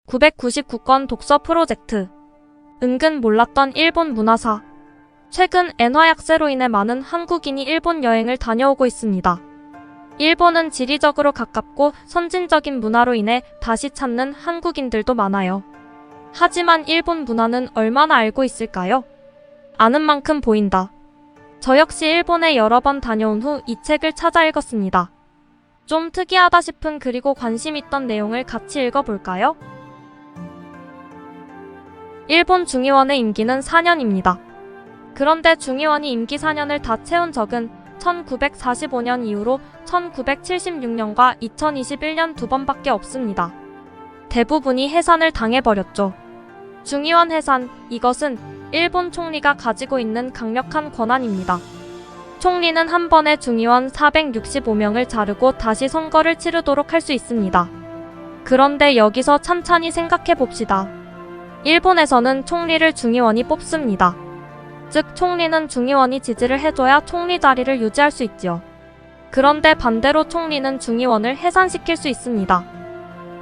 999건 독서 프로젝트. 은근 몰랐던 일본 문화사. 최근 엔화약세로 인해 많은 한국인이 일본 여행을 다녀오고 있습니다. 일본은 지리적으로 가깝고 선진적인 문화로 인해 다시 찾는 한국인들도 많아요. 하지만 일본 문화는 얼마나 알고 있을까요? 아는 만큼 보인다. 저 역시 일본에 여러 번 다녀온 후 이 책을 찾아 읽었습니다. 좀 특이하다 싶은 그리고 관심 있던 내용을 같이 읽어볼까요? 일본 중의원의 임기는 4년입니다. 그런데 중의원이 임기 4년을 다 채운 적은 1945년 이후로 1976년과 2021년 두 번밖에 없습니다. 대부분이 해산을 당해버렸죠. 중의원 해산, 이것은 일본 총리가 가지고 있는 강력한 권한입니다. 총리는 한 번에 중의원 465명을 자르고 다시 선거를 치르도록 할 수 있습니다. 그런데 여기서 찬찬히 생각해 봅시다. 일본에서는 총리를 중의원이 뽑습니다. 즉 총리는 중의원이 지지를 해줘야 총리 자리를 유지할 수 있지요. 그런데 반대로 총리는 중의원을 해산시킬 수 있습니다.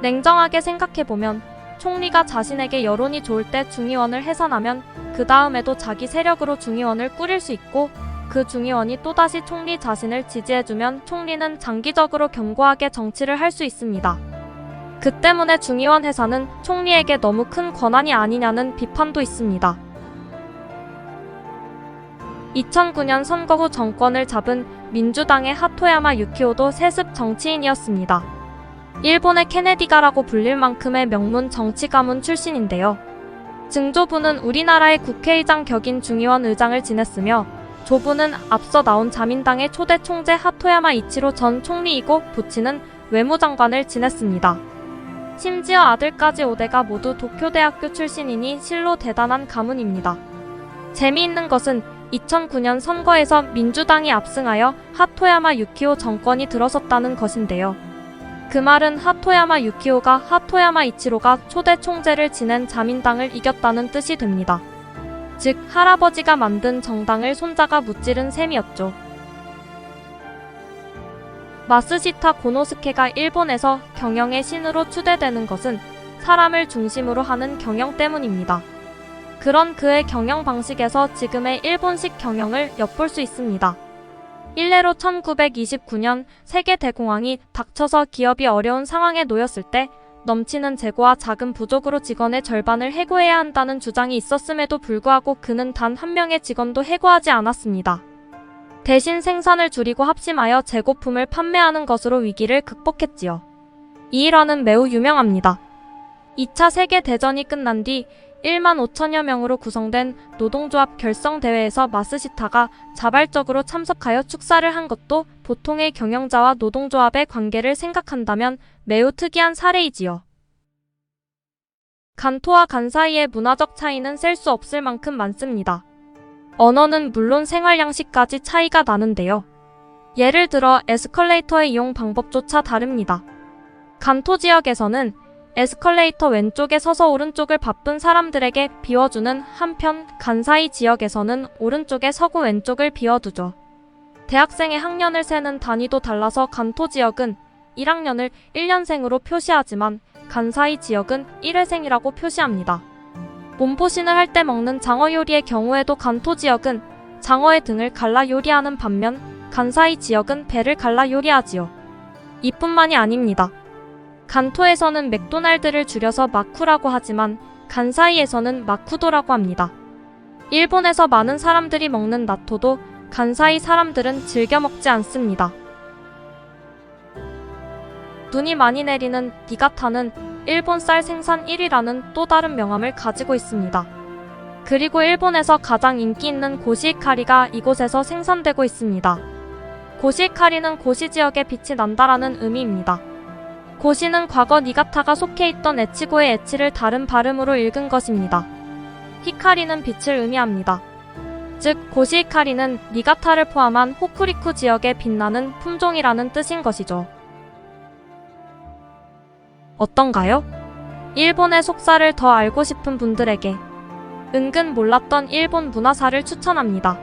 냉정하게 생각해보면 총리가 자신에게 여론이 좋을 때 중의원을 해산하면 그 다음에도 자기 세력으로 중의원을 꾸릴 수 있고 그 중의원이 또다시 총리 자신을 지지해주면 총리는 장기적으로 견고하게 정치를 할 수 있습니다. 그 때문에 중의원 해산은 총리에게 너무 큰 권한이 아니냐는 비판도 있습니다. 2009년 선거 후 정권을 잡은 민주당의 하토야마 유키오도 세습 정치인이었습니다. 일본의 케네디가라고 불릴 만큼의 명문 정치 가문 출신인데요. 증조부는 우리나라의 국회의장 격인 중의원 의장을 지냈으며 조부는 앞서 나온 자민당의 초대 총재 하토야마 이치로 전 총리이고 부치는 외무장관을 지냈습니다. 심지어 아들까지 5대가 모두 도쿄대학교 출신이니 실로 대단한 가문입니다. 재미있는 것은 2009년 선거에서 민주당이 압승하여 하토야마 유키오 정권이 들어섰다는 것인데요. 그 말은 하토야마 유키오가 하토야마 이치로가 초대 총재를 지낸 자민당을 이겼다는 뜻이 됩니다. 즉 할아버지가 만든 정당을 손자가 무찌른 셈이었죠. 마스시타 고노스케가 일본에서 경영의 신으로 추대되는 것은 사람을 중심으로 하는 경영 때문입니다. 그런 그의 경영 방식에서 지금의 일본식 경영을 엿볼 수 있습니다. 일례로 1929년 세계 대공황이 닥쳐서 기업이 어려운 상황에 놓였을 때 넘치는 재고와 작은 부족으로 직원의 절반을 해고해야 한다는 주장이 있었음에도 불구하고 그는 단 한 명의 직원도 해고하지 않았습니다. 대신 생산을 줄이고 합심하여 재고품을 판매하는 것으로 위기를 극복했지요. 이 일화는 매우 유명합니다. 2차 세계대전이 끝난 뒤 1만 5천여 명으로 구성된 노동조합 결성대회에서 마스시타가 자발적으로 참석하여 축사를 한 것도 보통의 경영자와 노동조합의 관계를 생각한다면 매우 특이한 사례이지요. 간토와 간 사이의 문화적 차이는 셀 수 없을 만큼 많습니다. 언어는 물론 생활 양식까지 차이가 나는데요. 예를 들어 에스컬레이터의 이용 방법조차 다릅니다. 간토 지역에서는 에스컬레이터 왼쪽에 서서 오른쪽을 바쁜 사람들에게 비워주는 한편 간사이 지역에서는 오른쪽에 서고 왼쪽을 비워두죠. 대학생의 학년을 세는 단위도 달라서 간토 지역은 1학년을 1년생으로 표시하지만 간사이 지역은 1회생이라고 표시합니다. 몸보신을 할 때 먹는 장어 요리의 경우에도 간토 지역은 장어의 등을 갈라 요리하는 반면 간사이 지역은 배를 갈라 요리하지요. 이뿐만이 아닙니다. 간토에서는 맥도날드를 줄여서 마쿠라고 하지만 간사이에서는 마쿠도라고 합니다. 일본에서 많은 사람들이 먹는 나토도 간사이 사람들은 즐겨 먹지 않습니다. 눈이 많이 내리는 니가타는 일본 쌀 생산 1위라는 또 다른 명함을 가지고 있습니다. 그리고 일본에서 가장 인기 있는 고시히카리가 이곳에서 생산되고 있습니다. 고시히카리는 고시 지역에 빛이 난다라는 의미입니다. 고시는 과거 니가타가 속해 있던 에치고의 에치를 다른 발음으로 읽은 것입니다. 히카리는 빛을 의미합니다. 즉 고시히카리는 니가타를 포함한 호쿠리쿠 지역에 빛나는 품종이라는 뜻인 것이죠. 어떤가요? 일본의 속사를 더 알고 싶은 분들에게 은근 몰랐던 일본 문화사를 추천합니다.